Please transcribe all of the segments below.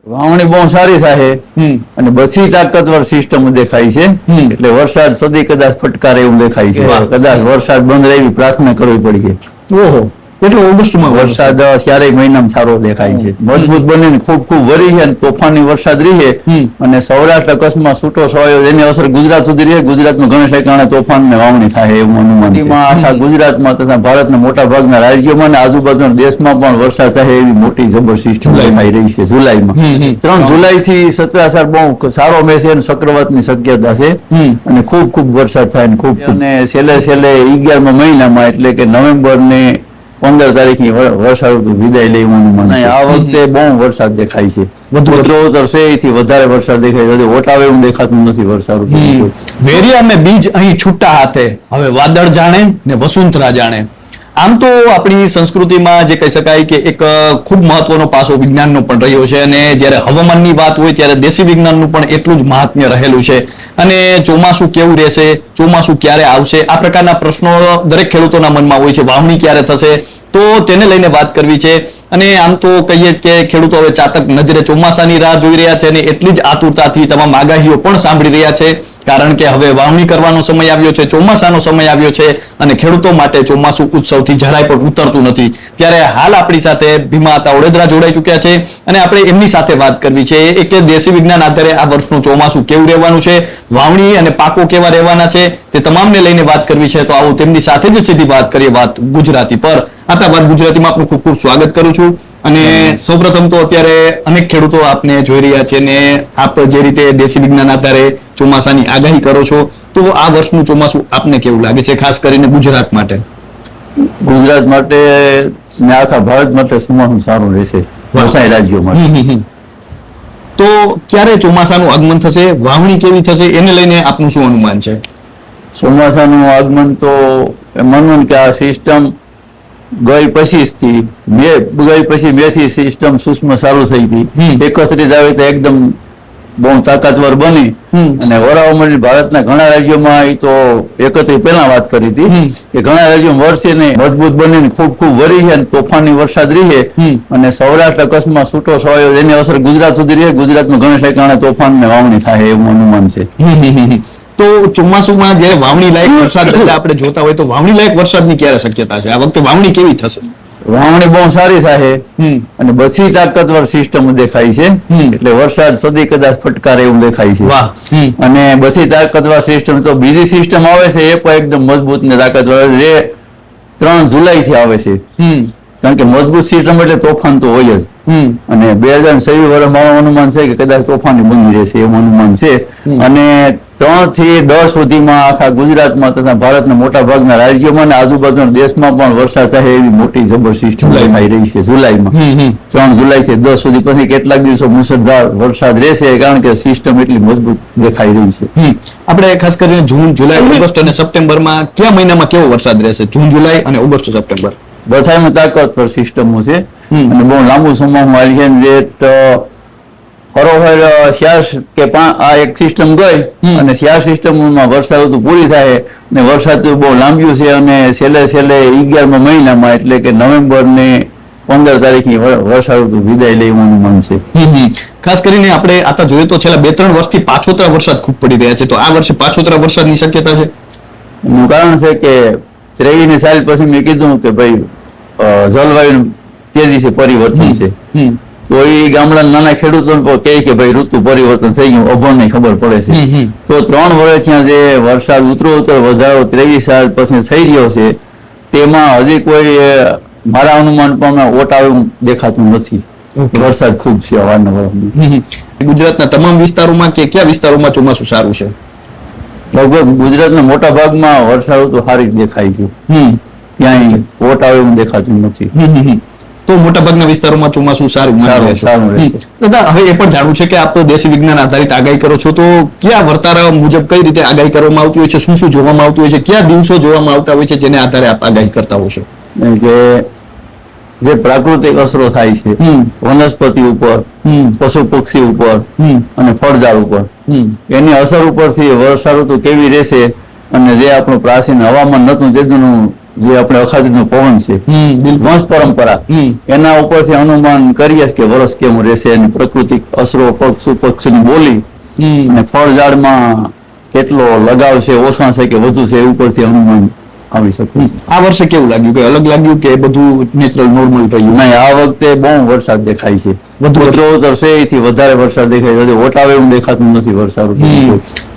વાવણી બહુ સારી થાય અને બધી તાકતવર સિસ્ટમ દેખાય છે એટલે વરસાદ સદી કદાચ ફટકારે એવું દેખાય છે કદાચ વરસાદ બંધ રહેવી પ્રાર્થના કરવી પડી છે ઓહો એટલે ઓગસ્ટમાં વરસાદ ચારેય મહિનામાં સારો દેખાય છે મજબૂત બનીને ખૂબ ખૂબ વરી છે અને તોફાની વરસાદ રહે અને સૌરાષ્ટ્ર કચ્છમાં છૂટો છવાયો એની અસર ગુજરાત સુધી રહે ગુજરાતમાં ઘણા ઠેકાણે તોફાન ને વાવણી થાય એવું અનુમાન છે આખા ગુજરાતમાં તથા ભારતના મોટા ભાગના રાજ્યોમાં અને આજુબાજુના દેશમાં પણ વરસાદ થાય એવી મોટી જબર સિસ્ટમ દેખાઈ રહી છે જુલાઈમાં 3 જુલાઈ થી 17 બહુ સારો મેસે અને ચક્રવાતની શક્યતા છે અને ખૂબ ખૂબ વરસાદ થાય અને ખૂબ અને છેલ્લે 11મા મહિનામાં એટલે કે નવેમ્બર ને 15 તારીખની વર્ષા ઋતુ વિદાય લે એવું અનુમાન છે આ વખતે બહુ વરસાદ દેખાય છે ઉત્તરોત્તર છે એથી વધારે વરસાદ દેખાય છે ઓટાવે એવું દેખાતું નથી વર્ષા ઋતુ વેરિયા મેં બીજ અહીં છૂટા હાથે હવે વાદળ જાણે ને વસુંધરા જાણે આમ તો આપણી સંસ્કૃતિમાં જે કહી શકાય કે એક ખૂબ મહત્વનો પાસો વિજ્ઞાનનો પણ રહ્યો છે અને જ્યારે હવામાનની વાત હોય ત્યારે દેશી વિજ્ઞાનનું પણ એટલું જ મહાત્મ્ય રહેલું છે અને ચોમાસું કેવું રહેશે ચોમાસું ક્યારે આવશે આ પ્રકારના પ્રશ્નો દરેક ખેડૂતોના મનમાં હોય છે વાવણી ક્યારે થશે તો તેને લઈને વાત કરવી છે અને આમ તો કહીએ કે ખેડૂતો હવે ચાતક નજરે ચોમાસાની રાહ જોઈ રહ્યા છે અને એટલી જ આતુરતાથી તમામ આગાહીઓ પણ સાંભળી રહ્યા છે કારણ કે હવે વાવણી કરવાનો સમય આવ્યો છે ચોમાસાનો સમય આવ્યો છે અને ખેડૂતો માટે ચોમાસું ઉત્સવથી જરાય પણ ઉતરતું નથી ત્યારે હાલ આપણી સાથે ભીમા હતા ઓડેદરા જોડાઈ ચૂક્યા છે અને આપણે એમની સાથે વાત કરવી છે કે દેશી વિજ્ઞાન આધારે આ વર્ષનું ચોમાસું કેવું રહેવાનું છે વાવણી અને પાકો કેવા રહેવાના છે તે તમામને લઈને વાત કરવી છે તો આવું તેમની સાથે જ સીધી વાત કરીએ વાત ગુજરાતી પર આતા વાત ગુજરાતીમાં આપનું ખૂબ ખૂબ સ્વાગત કરું છું અને સૌપ્રથમ તો અત્યારે અનેક ખેડૂતો આપને જોઈ રહ્યા છે ને આપ જે રીતે દેશી વિજ્ઞાન આધારે ચોમાસાની આગાહી કરો છો તો આ વર્ષનું ચોમાસું આપને કેવું લાગે છે ખાસ કરીને ગુજરાત માટે ને આખા ભારત માટે ચોમાસું સારું રહેશે વ્યવસાય રાજ્યો માટે તો ક્યારે ચોમાસાનું આગમન થશે વાવણી કેવી થશે એને લઈને આપનું શું અનુમાન છે ચોમાસાનું આગમન તો માનવું કે આ સિસ્ટમ ગઈ પછી મે થી સિસ્ટમ સૂક્ષ્મ ચાલુ થઈ હતી 31 આવે તો એકદમ બહુ તાકાતવર બની અને વરાવમણી ભારતના ઘણા રાજ્યોમાં એ તો 31 પહેલા વાત કરી હતી કે ઘણા રાજ્યોમાં વર્ષે ને મજબૂત બનીને ખૂબ ખૂબ વરી છે અને તોફાની વરસાદ રહે અને સૌરાષ્ટ્ર કચ્છમાં છૂટો છવાયો એની અસર ગુજરાત સુધી રહે ગુજરાતમાં ઘણા ઠેકાણે તોફાન ને વાવણી થાય એવું અનુમાન છે તો ચોમાસુમાં જયારે વાવણી લાયક વરસાદ એટલે આપણે જોતા હોય તો વાવણી લાયક વરસાદની ક્યારે શક્યતા છે આ વખતે વાવણી કેવી થશે વાવણી બહુ સારી થાય અને બધી તાકતવર સિસ્ટમ દેખાય છે એટલે વરસાદ સદી કદાચ ફટકારે એવું દેખાય છે અને બધી તાકતવર સિસ્ટમ તો બીજી સિસ્ટમ આવે છે એ પણ એકદમ મજબૂત ને તાકતવર જે 3 જુલાઈ થી આવે છે કારણ કે મજબૂત સિસ્ટમ એટલે તોફાન તો હોય જ અને 2026 વર્ષમાં અનુમાન છે કે કદાચ તોફાની બની રહેશે એવું અનુમાન છે અને 3 થી 10 સુધીમાં આખા ગુજરાતમાં તથા ભારતના મોટા ભાગના રાજ્યોમાં અને આજુબાજુના દેશમાં પણ વરસાદ થાય એવી મોટી જબર સિસ્ટમ દેખાઈ રહી છે જુલાઈમાં 3 જુલાઈ થી 10 સુધી પછી કેટલાક દિવસો મુસળધાર વરસાદ રહેશે કારણ કે સિસ્ટમ એટલી મજબૂત દેખાઈ રહી છે આપણે ખાસ કરીને જૂન જુલાઈ ઓગસ્ટ અને સપ્ટેમ્બરમાં કયા મહિનામાં કેવો વરસાદ રહેશે જૂન જુલાઈ અને ઓગસ્ટ સપ્ટેમ્બર બધામાં તાકતવર સિસ્ટમો છે અને બહુ લાંબુ સમયમાં આલિયન રેટ હરોહર 6 કે 5 આ એક સિસ્ટમ ગઈ અને 6 સિસ્ટમમાં વરસાદ ઋતુ પૂરી થાય અને વરસાદ તો બહુ લાંબ્યું છે અને છેલ્લે 11મા મહિનામાં એટલે કે નવેમ્બર ને 15 તારીખની વર્ષા ઋતુ વિદાય લે એવું અનુમાન છે ખાસ કરીને આપણે આતા જોઈએ તો છેલ્લા 2-3 વર્ષથી પાછોતરા વરસાદ ખૂબ પડી રહ્યા છે તો આ વર્ષે પાછોતરા વરસાદની શક્યતા છે એનું કારણ છે કે 23 સાલ પછી મેં કીધું કે ભાઈ જળવાયુ તેજી પરિવર્તન છે તો એ ગામડાના નાના ખેડૂતો કહે કે ભાઈ ઋતુ પરિવર્તન થઈ ગયું અભણને ખબર પડે છે તો 3 વર્ષ ત્યાં જે વરસાદ ઉત્તરોત્તર વધારો 23 સાલ પછી થઈ રહ્યો છે તેમાં હજી કોઈ મારા અનુમાન પણ ઓટાવું દેખાતું નથી વરસાદ ખૂબ છે અવારનવાર ગુજરાતના તમામ વિસ્તારોમાં કે કયા વિસ્તારોમાં ચોમાસું સારું છે લગભગ ગુજરાતના મોટા ભાગમાં વરસાદ ઋતુ સારી જ દેખાય છે ક્યાંય ઓટાવું દેખાતું નથી તો મોટાભાગના વિસ્તારોમાં ચોમાસું સારું રહેશે દાદા હવે એ પણ જાણવું છે કે આપ તો દેશી વિજ્ઞાન આધારિત આગાહી કરો છો તો કયા વર્તારા મુજબ કઈ રીતે આગાહી કરવામાં આવતી હોય છે શું શું જોવામાં આવતું હોય છે કયા દિવસો જોવામાં આવતા હોય છે જેને આધારે આપ આગાહી કરતા હો છો કે જે પ્રાકૃતિક અસરો થાય છે વનસ્પતિ ઉપર પશુ પક્ષી ઉપર અને ફળઝાડ ઉપર એની અસર ઉપરથી વર્ષા ઋતુ કેવી રહેશે અને જે આપણું પ્રાચીન હવામાન નતું તેનું જે આપણે અખાત્રીજનો પવન છે, વંશ પરંપરા, એના ઉપરથી અનુમાન કરીએ કે વર્ષ કેવું રહેશે, અને પ્રાકૃતિક અસરો, પક્ષુ પક્ષીની બોલી અને ફળ ઝાડમાં કેટલો લગાવ છે, ઓછા છે કે વધુ છે, એ ઉપરથી અનુમાન આવી શકે છે. આ વર્ષે કેવું લાગ્યું, કે અલગ લાગ્યું કે બધું નેચરલ નોર્મલ રહ્યું? નહીં, આ વખતે બહુ વરસાદ દેખાય છે, ઉત્તરોત્તર છે એથી વધારે વરસાદ દેખાય છે, ઓટાવે એવું દેખાતું નથી વરસાદ.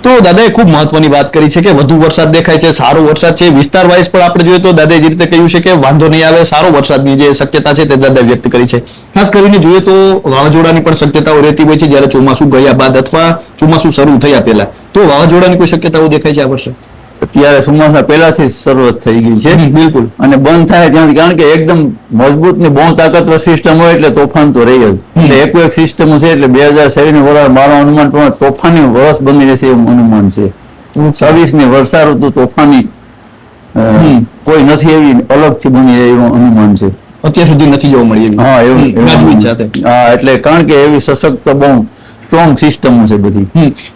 તો દાદાએ ખૂબ મહત્વની વાત કરી છે કે વધુ વરસાદ દેખાય છે, સારો વરસાદ છે. વિસ્તાર વાઇઝ પણ આપણે જોઈએ તો દાદાએ જે રીતે કહ્યું છે કે વાંધો નહીં આવે, સારો વરસાદની જે શક્યતા છે તે દાદાએ વ્યક્ત કરી છે. ખાસ કરીને જોઈએ તો વાવાઝોડાની પણ શક્યતાઓ રહેતી હોય છે જ્યારે ચોમાસું ગયા બાદ અથવા ચોમાસું શરૂ થયા પહેલા. તો વાવાઝોડાની કોઈ શક્યતાઓ દેખાય છે આ વર્ષે? અત્યારે ચોમાસા પહેલાથી શરૂઆત થઈ ગઈ છે, બિલકુલ, અને બંધ થાય ત્યાંથી, કારણ કે એકદમ મજબૂત ને બહુ તાકાતવર સિસ્ટમ હોય એટલે તોફાન તો રહી જ. એટલે એક સિસ્ટમ છે, એટલે 2026 વર્ષ મારું અનુમાન પ્રમાણે તોફાની વર્ષ બની રહેશે એવું અનુમાન છે. 26 ની વર્ષા ઋતુ તોફાની કોઈ નથી એવી અલગથી બની રહે એવું અનુમાન છે. અત્યાર સુધી નથી જોવા મળી એવી. હા, એવું સાથે. હા, એટલે કારણ કે એવી સશક્ત બહુ સ્ટ્રોંગ સિસ્ટમો છે બધી.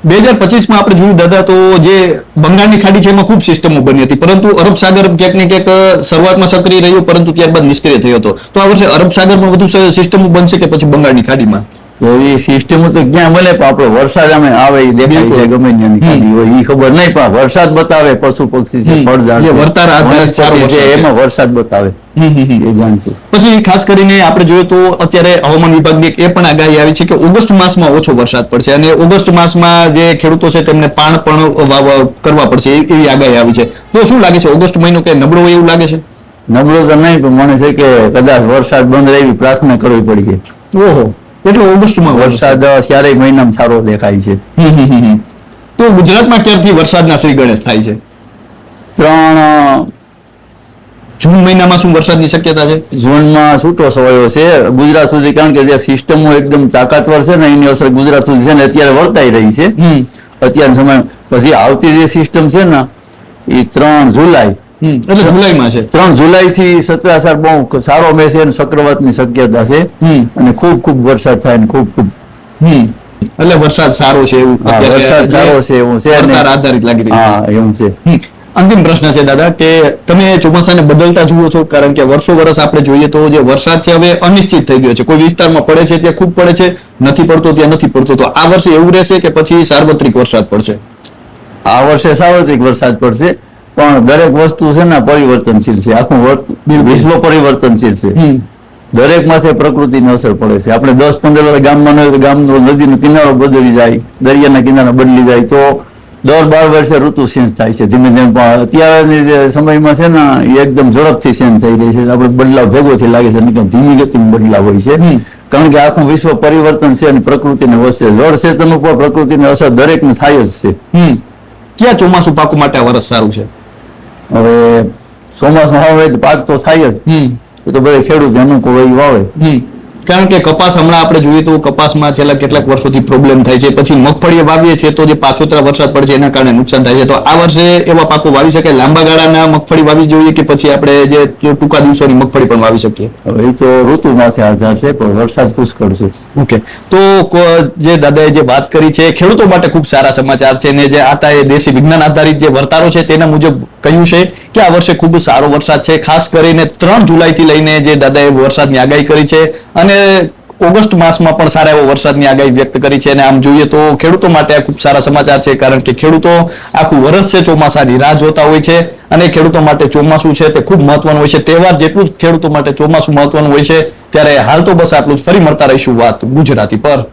2025 માં આપણે જોયું દાદા તો જે બંગાળની ખાડી છે એમાં ખૂબ સિસ્ટમો બની હતી, પરંતુ અરબ સાગર ક્યાંક ને ક્યાંક શરૂઆતમાં સક્રિય રહ્યો પરંતુ ત્યારબાદ નિષ્ક્રિય થયો હતો. તો આ વર્ષે અરબ સાગરમાં વધુ સિસ્ટમો બનશે કે પછી બંગાળની ખાડીમાં? એવી સિસ્ટમો તો ક્યાં મળે, પણ આપણો વરસાદ અમે આવે એ દેખાય છે, ગમે ત્યાંની ખાડી હોય એ ખબર નહીં, પણ વરસાદ બતાવે, પશુ પક્ષી છે, ફળઝાડ જે વર્તાર આધારિત છે એમાં વરસાદ બતાવે એ જાણશે. પછી ખાસ કરીને આપણે જોઈએ તો અત્યારે હવામાન વિભાગની એ પણ આગાહી આવી છે કે ઓગસ્ટ માસમાં ઓછો વરસાદ પડશે, અને ઓગસ્ટ માસમાં જે ખેડૂતો છે તેમને પાણ પણ કરવા પડશે એવી આગાહી આવી છે. તો શું લાગે છે, ઓગસ્ટ મહિનો કે નબળો હોય એવું લાગે છે? નબળો તો નહીં, પણ મને છે કે કદાચ વરસાદ બંધ રહે એવી પ્રાર્થના કરવી પડી છે. ઓહો, એટલે ઓગસ્ટમાં વરસાદ ચારેય મહિનામાં સારો દેખાય છે. તો ગુજરાતમાં ક્યારથી વરસાદના શ્રી ગણેશ થાય છે? 3 જૂન મહિનામાં શું વરસાદની શક્યતા છે? જૂનમાં છૂટો છવાયો છે ગુજરાત સુધી, કારણ કે જે સિસ્ટમો એકદમ તાકાતવર છે ને એની અસર ગુજરાત સુધી છે ને અત્યારે વર્તાઈ રહી છે અત્યારના સમય. પછી આવતી જે સિસ્ટમ છે ને એ 3 જુલાઈ, એટલે જુલાઈમાં છે. 3 જુલાઈ થી સત્રાસાર બહુ સારો મેસે અને ચક્રવાતની શક્યતા છે, અને ખૂબ વરસાદ થાય ને ખૂબ એટલે વરસાદ સારો છે એવું વરસાદ સારો છે એવું છે, આધારિત લાગી રહ્યું. હા, એવું છે. અંતિમ પ્રશ્ન છે દાદા કે તમે ચોમાસાને બદલતા જુઓ છો, કારણ કે વર્ષો વર્ષ આપણે જોઈએ તો જે વરસાદ છે હવે અનિશ્ચિત થઈ ગયો છે. કોઈ વિસ્તારમાં પડે છે ત્યાં ખૂબ પડે છે, નથી પડતો ત્યાં નથી પડતો. તો આ વર્ષે એવું રહેશે કે પછી સાર્વત્રિક વરસાદ પડશે? આ વર્ષે સાર્વત્રિક વરસાદ પડશે, પણ દરેક વસ્તુ છે ને પરિવર્તનશીલ છે, આખું વિશ્વ પરિવર્તનશીલ છે. દરેક માથે પ્રકૃતિની અસર પડે છે. આપણે 10-15 ગામમાં હોય તો ગામનો નદીનો કિનારો બદલી જાય, દરિયાના કિનારા બદલી જાય, તો 10-12 વર્ષે ઋતુ ચેન્જ થાય છે ધીમે ધીમે. પણ અત્યારની જે સમયમાં છે ને એ એકદમ ઝડપથી ચેન્જ થઈ રહી છે. આપણે બદલાવ ભેગોથી લાગે છે, નહીં ધીમી ગતિમાં બદલાવ હોય છે, કારણ કે આખું વિશ્વ પરિવર્તન છે અને પ્રકૃતિને વસે. જળ ચેતન ઉપર પ્રકૃતિની અસર દરેકને થાય જ છે. ક્યાં ચોમાસું પાકું માટે આ વર્ષ સારું છે? હવે ચોમાસું આવે પાક તો થાય જ, એ તો બધા ખેડૂત અનુકૂળ વાવે. કારણ કે કપાસ હમણાં આપણે જોઈએ તો કપાસમાં છેલ્લા કેટલાક વર્ષોથી પ્રોબ્લેમ થાય છે. પછી મગફળી વાવીએ છીએ તો જે પાછોતરા વરસાદ પડે છે એના કારણે નુકસાન થાય છે. તો આ વર્ષે એવા પાકો વાવી શકાય? લાંબા ગાળાના મગફળી વાવી જોઈએ કે પછી આપણે જે ટૂંકા દિવસોની મગફળી પણ વાવી શકીએ? હવે એ તો ઋતુમાંથી આધાર છે, પણ વરસાદ પુષ્કળ છે. ઓકે, તો જે દાદાએ જે વાત કરી છે ખેડૂતો માટે ખૂબ સારા સમાચાર છે, ને જે આતા એ દેશી વિજ્ઞાન આધારિત જે વર્તારો છે તેના મુજબ કહ્યું છે કે આ વર્ષે ખૂબ સારો વરસાદ છે. ખાસ કરીને 3 જુલાઈથી લઈને જે દાદાએ વરસાદની આગાહી કરી છે, અને ઓગસ્ટ માસમાં પણ સારા એવો વરસાદની આગાહી વ્યક્ત કરી છે. અને આમ જોઈએ તો ખેડૂતો માટે આ ખૂબ સારા સમાચાર છે, કારણ કે ખેડૂતો આખું વર્ષ છે ચોમાસાની રાહ જોતા હોય છે, અને ખેડૂતો માટે ચોમાસું છે તે ખૂબ મહત્વનું હોય છે. તહેવાર જેટલું જ ખેડૂતો માટે ચોમાસું મહત્વનું હોય છે. ત્યારે હાલ તો બસ આટલું જ. ફરી મળતા રહીશું વાત ગુજરાતી પર.